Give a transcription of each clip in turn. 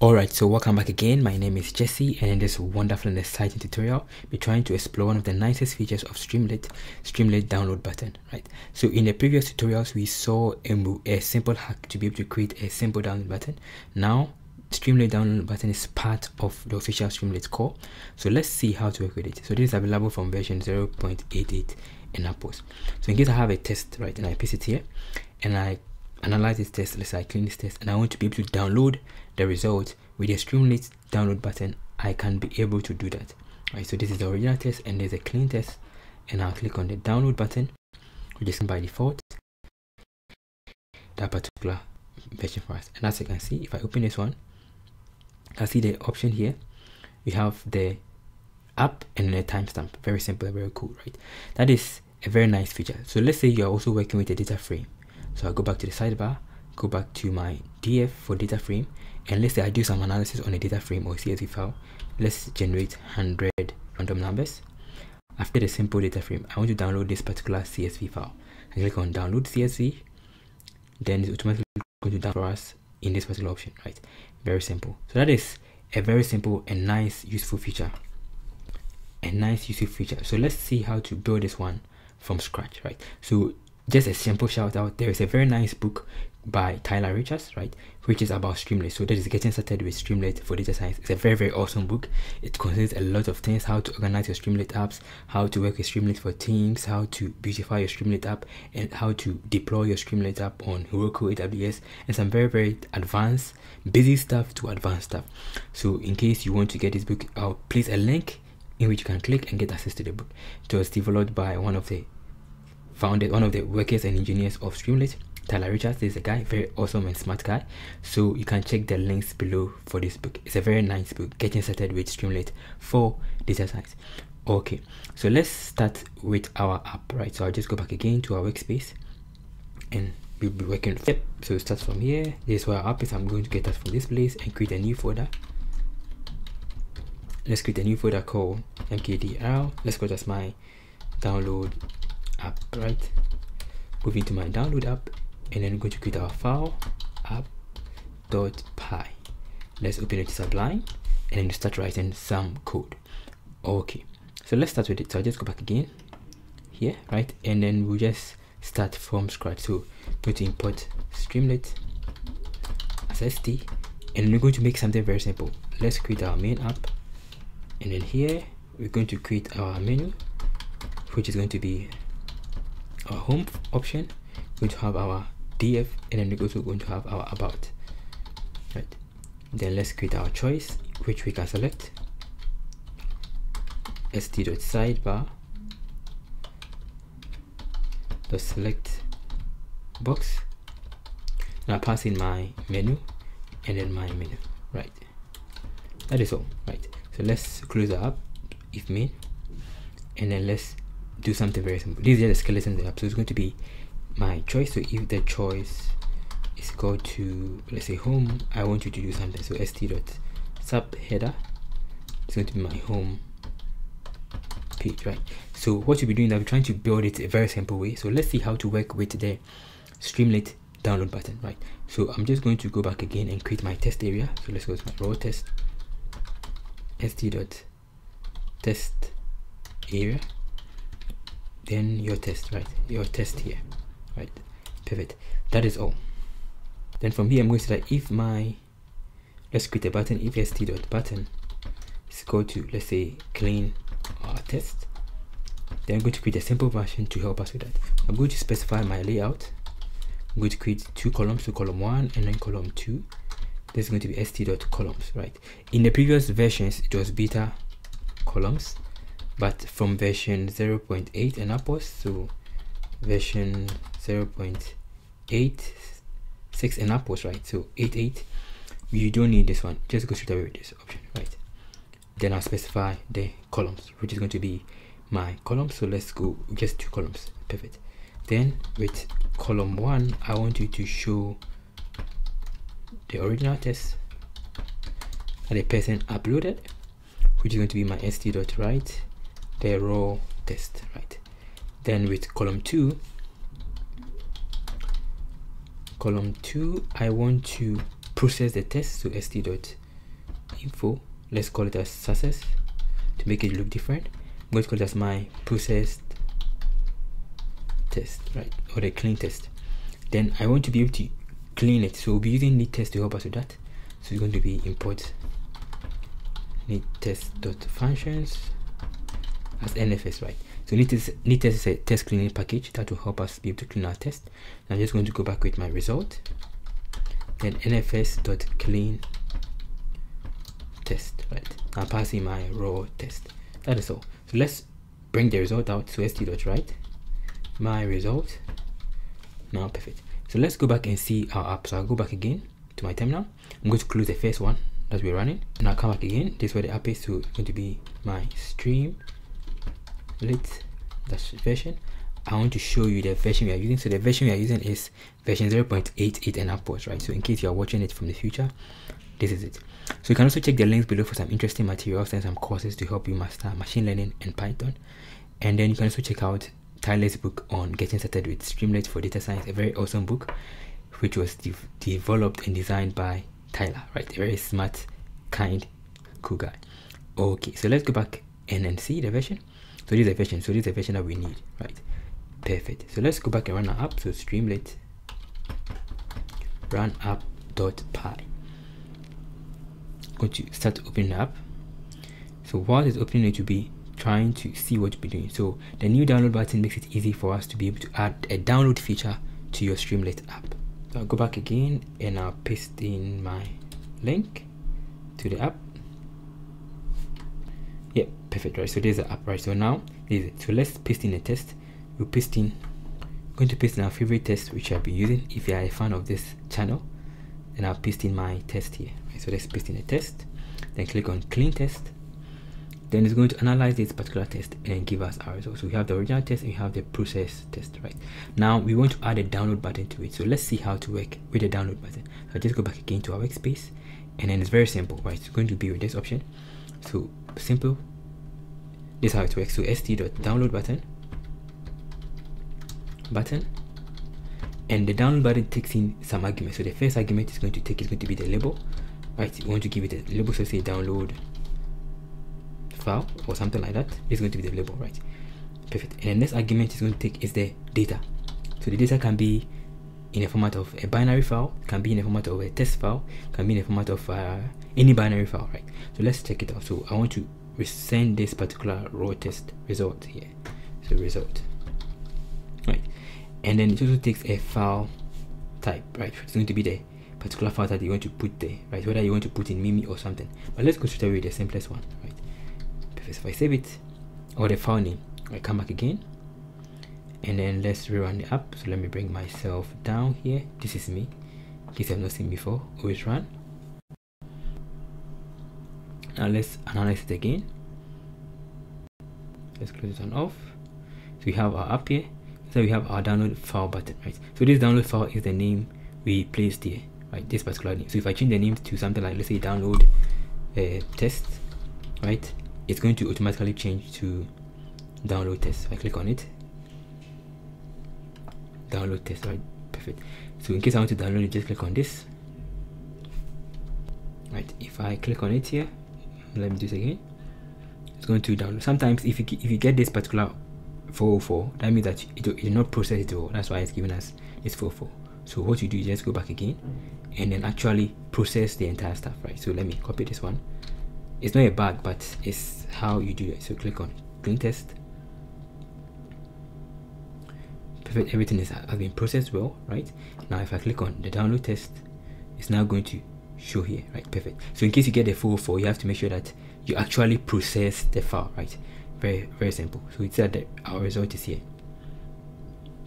Alright, so welcome back again. My name is Jesse, and in this wonderful and exciting tutorial, we're trying to explore one of the nicest features of Streamlit download button, right? So in the previous tutorials, we saw a simple hack to be able to create a simple download button. Now, Streamlit download button is part of the official Streamlit core. So let's see how to work with it. So this is available from version 0.88 and upwards. So in case I have a test, right, and I paste it here, and I analyze this test, let's say I clean this test, and I want to be able to download the result with a Streamlit download button, I can be able to do that. Right, so this is the original test and there's a clean test, and I'll click on the download button, which is by default that particular version for us. And as you can see, if I open this one, I see the option here. We have the app and a timestamp. Very simple, very cool, right? That is a very nice feature. So let's say you're also working with a data frame. So I'll go back to the sidebar, go back to my DF for data frame, and let's say I do some analysis on a data frame or CSV file. Let's generate 100 random numbers. After the simple data frame, I want to download this particular CSV file. I click on download CSV, then it's automatically going to download for us in this particular option, right? Very simple. So that is a very simple and nice useful feature. So let's see how to build this one from scratch, right? So just a simple shout out, there is a very nice book by Tyler Richards, right, which is about Streamlit. So that is getting started with Streamlit for data science. It's a very, very awesome book. It contains a lot of things: how to organize your Streamlit apps, how to work with Streamlit for teams, how to beautify your Streamlit app, and how to deploy your Streamlit app on Heroku, AWS, and some very, very advanced, busy stuff to advanced stuff. So in case you want to get this book, I'll place a link in which you can click and get access to the book. It was developed by one of the workers and engineers of Streamlit, Tyler Richards. This is a guy, very awesome and smart guy. So you can check the links below for this book. It's a very nice book, getting started with Streamlit for data science. Okay, so let's start with our app, right? So I'll just go back again to our workspace, and we'll be working. Yep. So it starts from here. This is where our app is. I'm going to get that from this place and create a new folder. Let's create a new folder called mkdl. Let's go to my download app, right? Move into my download app, and then I'm going to create our file app.py. Let's open it to Sublime and then start writing some code. Okay, so let's start with it. So I'll just go back again here, right? And then we'll just start from scratch. So I'm going to import Streamlit as ST, and we're going to make something very simple. Let's create our main app, and then here we're going to create our menu, which is going to be our home option. We're going to have our DF, and then we're also going to have our about, right? Then let's create our choice, which we can select st.sidebar, the select box. Now pass in my menu and then my menu, right? That is all, right? So let's close the app, if main, and then let's do something very simple. This is the skeleton of the app. So it's going to be my choice. So if the choice is go to, let's say, home, I want you to do something. So st.subheader is going to be my home page, right? So what you'll be doing, that we're trying to build it a very simple way. So let's see how to work with the Streamlit download button, right? So I'm just going to go back again and create my test area. So let's go to my raw test, st.test area, then your test, right? Your test here, right? Perfect. That is all. Then from here, I'm going to say if my, let's create a button, if st.button is go to, let's say, clean our test, then I'm going to create a simple version to help us with that. I'm going to specify my layout. I'm going to create two columns, so column 1 and then column 2. This is going to be st.columns, right? In the previous versions, it was beta columns, but from version 0.8 and upwards, so version 0.86 and upwards, right? So 8.8, you don't need this one. Just go straight away with this option, right? Then I'll specify the columns, which is going to be my columns. So let's go just 2 columns. Perfect. Then with column 1, I want you to show the original test that the person uploaded, which is going to be my st.write the raw test, right? Then with column 2, I want to process the test, so st.process info. Let's call it as success to make it look different. I'm going to call it as my processed test, right, or the clean test. Then I want to be able to clean it, so we'll be using need test to help us with that. So it's going to be import need test.functions as NFS, right? So need test is a test cleaning package that will help us be able to clean our test. I'm just going to go back with my result, then nfs.clean test, right? I'm passing my raw test. That is all. So let's bring the result out. So st.write my result. Now perfect. So let's go back and see our app. So I'll go back again to my terminal. I'm going to close the first one that we're running, and I'll come back again. This is where the app is. So it's going to be my Streamlit version. I want to show you the version we are using. So the version we are using is version 0.88 and upwards, right? So in case you are watching it from the future, this is it. So you can also check the links below for some interesting materials and some courses to help you master machine learning and Python. And then you can also check out Tyler's book on getting started with Streamlit for data science, a very awesome book which was developed and designed by Tyler, right? A very smart, kind, cool guy. Okay, so let's go back and then see the version. So this is the version. So this is the version that we need, right? Perfect. So let's go back and run our app. So Streamlit run app.py. Going to start opening the app. So while it's opening, it will be trying to see what we're doing. So the new download button makes it easy for us to be able to add a download feature to your Streamlit app. So I'll go back again and I'll paste in my link to the app. Yeah, perfect, right? So there's the app, right? So now this is it. So let's paste in a test. We'll paste in, going to paste in our favorite test which I'll be using. If you are a fan of this channel, then I'll paste in my test here, right? So let's paste in a test, then click on clean test. Then it's going to analyze this particular test and give us our results. So we have the original test and we have the process test, right? Now we want to add a download button to it. So let's see how to work with the download button. So I'll just go back again to our workspace, and then it's very simple, right? It's going to be with this option. So simple, this is how it works. So st.download button, and the download button takes in some arguments. So the first argument is going to take is going to be the label, right? You want to give it a label, so say download file or something like that. It's going to be the label, right? Perfect. And the next argument is going to take is the data. So the data can be in a format of a binary file, can be in a format of a text file, can be in a format of any binary file, right? So let's check it out. So I want to send this particular raw test result here. So result, right? And then it also takes a file type, right? It's going to be the particular file that you want to put there, right? Whether you want to put in Mimi or something. But let's go straight away with the simplest one, right? Perfect. So if I save it, or the file name, I come back again, and then let's rerun the app. So let me bring myself down here. This is me, in case I've not seen before. Always run. Now let's analyze it again. Let's close it on off. So we have our app here. So we have our download file button, right? So this download file is the name we placed here, right? This particular name. So if I change the name to something like, let's say download test, right? It's going to automatically change to download test. If I click on it, download test, right? Perfect. So in case I want to download it, just click on this, right? If I click on it here, let me do this again. It's going to download. Sometimes if you get this particular 404, that means that it did not process it all. That's why it's giving us this 404. So what you do is just go back again and then actually process the entire stuff, right? So let me copy this one. It's not a bug, but it's how you do it. So click on clean test. Perfect. Everything has been processed well, right? Now if I click on the download test, it's now going to show here, right? Perfect. So in case you get the 404, you have to make sure that you actually process the file, right? Very, very simple. So it's that our result is here.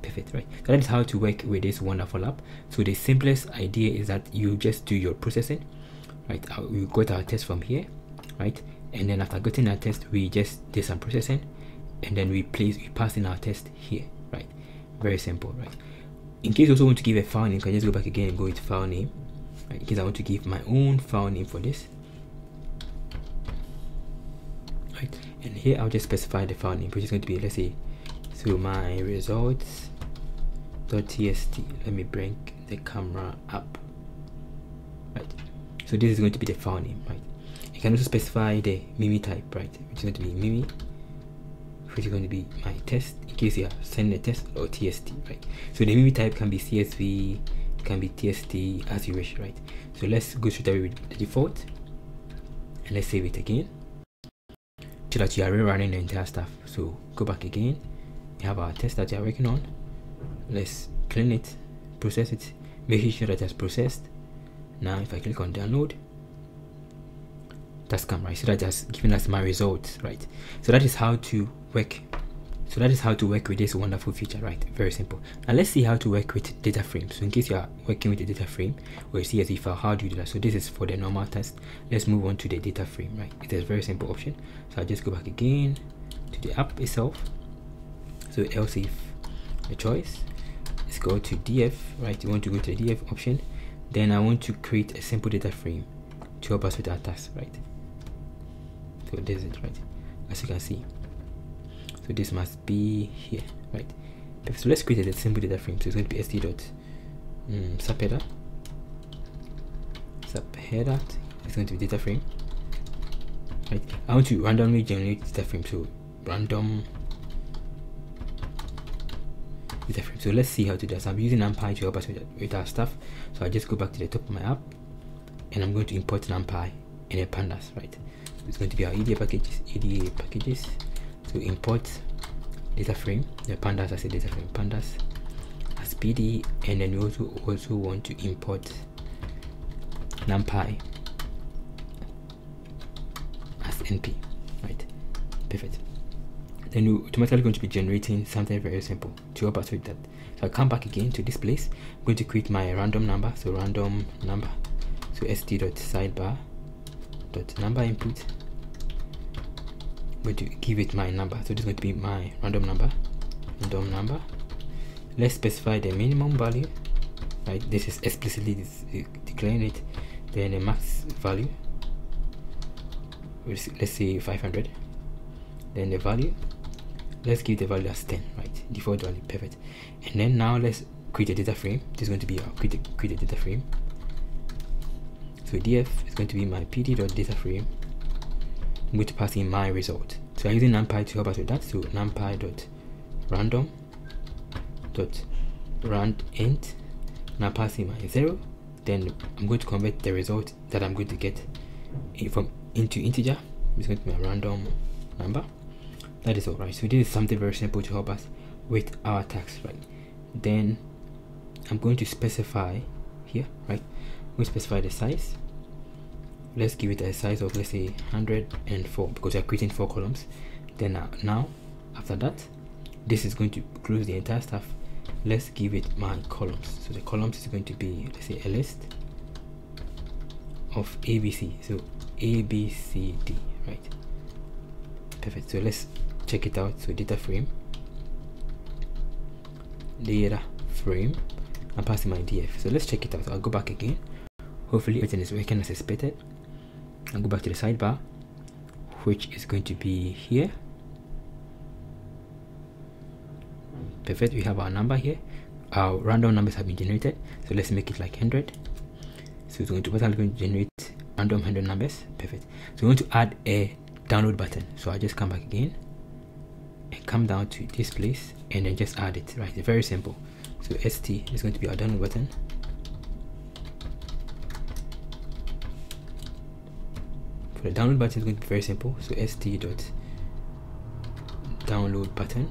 Perfect, right? So that is how to work with this wonderful app. So the simplest idea is that you just do your processing, right? We got our test from here, right? And then after getting our test, we just did some processing, and then we pass in our test here, right? Very simple, right? In case you also want to give a file name, you can just go back again and go with file name, right? In case I want to give my own file name for this, right? And here I'll just specify the file name, which is going to be, let's say, so my results.txt. Let me bring the camera up, right? So this is going to be the file name, right? You can also specify the MIME type, right, which is going to be MIME, which is going to be my test, in case you are sending a test, or TST, right. So the MIME type can be CSV, can be TST, as you wish, right. So let's go straight away with the default, and let's save it again, so that you are rerunning the entire stuff. So go back again, you have our test that you are working on. Let's clean it, process it, making sure that it's processed. Now if I click on download, that's come, right. So that has given us my results, right. So that is how to work. So that is how to work with this wonderful feature, right. Very simple. Now let's see how to work with data frames. So in case you are working with a data frame or a CSV file, how do you do that? So this is for the normal test. Let's move on to the data frame, right. It is a very simple option. So I'll just go back again to the app itself. So else if the choice, let's go to DF, right. You want to go to the DF option. Then I want to create a simple data frame to help us with our task, right. So this is it, right, as you can see. So this must be here, right. So let's create a simple data frame. So it's going to be st.subheader. Subheader is going to be data frame, right. I want to randomly generate data frame. So random data frame. So let's see how to do that. So I'm using NumPy to help us with our stuff. So I just go back to the top of my app, and I'm going to import NumPy and the pandas, right. It's going to be our EDA packages. So import data frame, the pandas as a data frame, pandas as PD, and then we also want to import NumPy as NP, right. Perfect. Then you're automatically going to be generating something very simple to help us with that. So I'll come back again to this place. I'm going to create my random number. So random number. So st.sidebar.number input. I'm going to give it my number. So this is going to be my random number. Let's specify the minimum value, right. This is explicitly declaring it. Then the max value, let's say 500. Then the value, let's give the value as 10, right, default value. Perfect. And then now let's create a data frame. This is going to be our create a data frame. So df is going to be my pd.dataframe. I'm going to pass in my result. So I'm using NumPy to help us with that. So numpy.random.randint. Now pass in my 0. Then I'm going to convert the result that I'm going to get into integer. It's going to be a random number. That is all, right. So this is something very simple to help us with our task, right. Then I'm going to specify here, right. We specify the size. Let's give it a size of, let's say 104, because we are creating 4 columns. Then now after that, this is going to close the entire stuff. Let's give it my columns. So the columns is going to be, let's say, a list of ABC. So ABCD, right. Perfect. So let's check it out. So data frame, I'm passing my df. So let's check it out. So I'll go back again. Hopefully everything is working as expected. I'll go back to the sidebar, which is going to be here. Perfect. We have our number here. Our random numbers have been generated. So let's make it like 100. So it's going to generate random 100 numbers. Perfect. So we want to add a download button. So I just come back again and come down to this place and then just add it, right. It's very simple. So st is going to be our download button. For the download button is going to be very simple. So st.download button.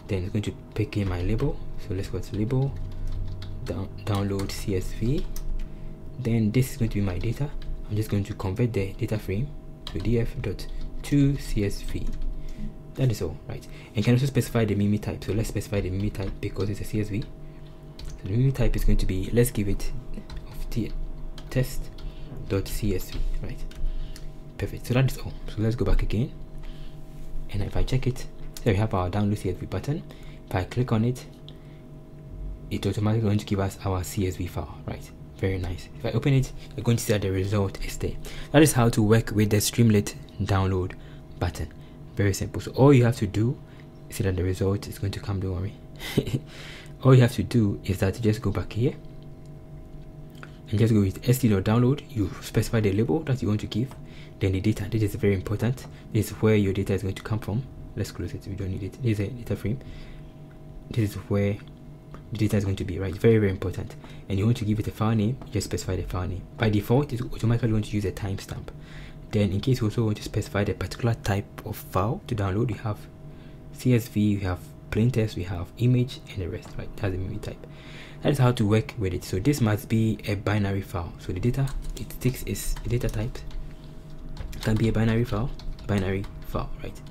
Then it's going to pick in my label. So let's go to label, download CSV. Then this is going to be my data. I'm just going to convert the data frame to df.toCSV. That is all, right. And you can also specify the MIME type. So let's specify the MIME type because it's a CSV. So the MIME type is going to be, let's give it of test.csv, right. Perfect. So that is all. So let's go back again, and if I check it, there we have our download CSV button. If I click on it, it's automatically going to give us our CSV file, right. Very nice. If I open it, you're going to see that the result is there. That is how to work with the Streamlit download button. Very simple. So all you have to do is see that the result is going to come. Don't worry. All you have to do is that you just go back here and just go with st.download. You specify the label that you want to give, then the data. This is very important. This is where your data is going to come from. Let's close it, we don't need it. This is a data frame. This is where the data is going to be, right? Very, very important. And you want to give it a file name, you just specify the file name. By default, it's automatically going to use a timestamp. Then in case you also want to specify the particular type of file to download, you have CSV, you have plain text, we have image, and the rest, right? That's the memory type. That is how to work with it. So this must be a binary file. So the data it takes is a data type. It can be a binary file, right?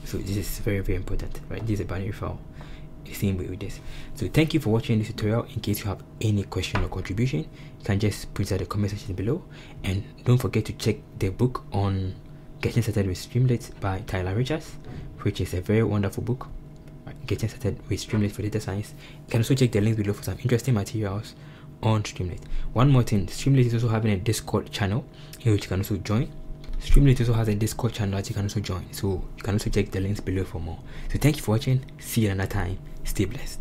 So this is very, very important, right? This is a binary file. The same way with this. So thank you for watching this tutorial. In case you have any question or contribution, you can just put it in the comment section below, and don't forget to check the book on Getting Started with Streamlit by Tyler Richards, which is a very wonderful book. Getting Started with Streamlit for Data Science. You can also check the links below for some interesting materials on Streamlit. One more thing, Streamlit is also having a Discord channel here which you can also join. Streamlit also has a Discord channel that you can also join, so you can also check the links below for more. So thank you for watching. See you another time. Stay blessed.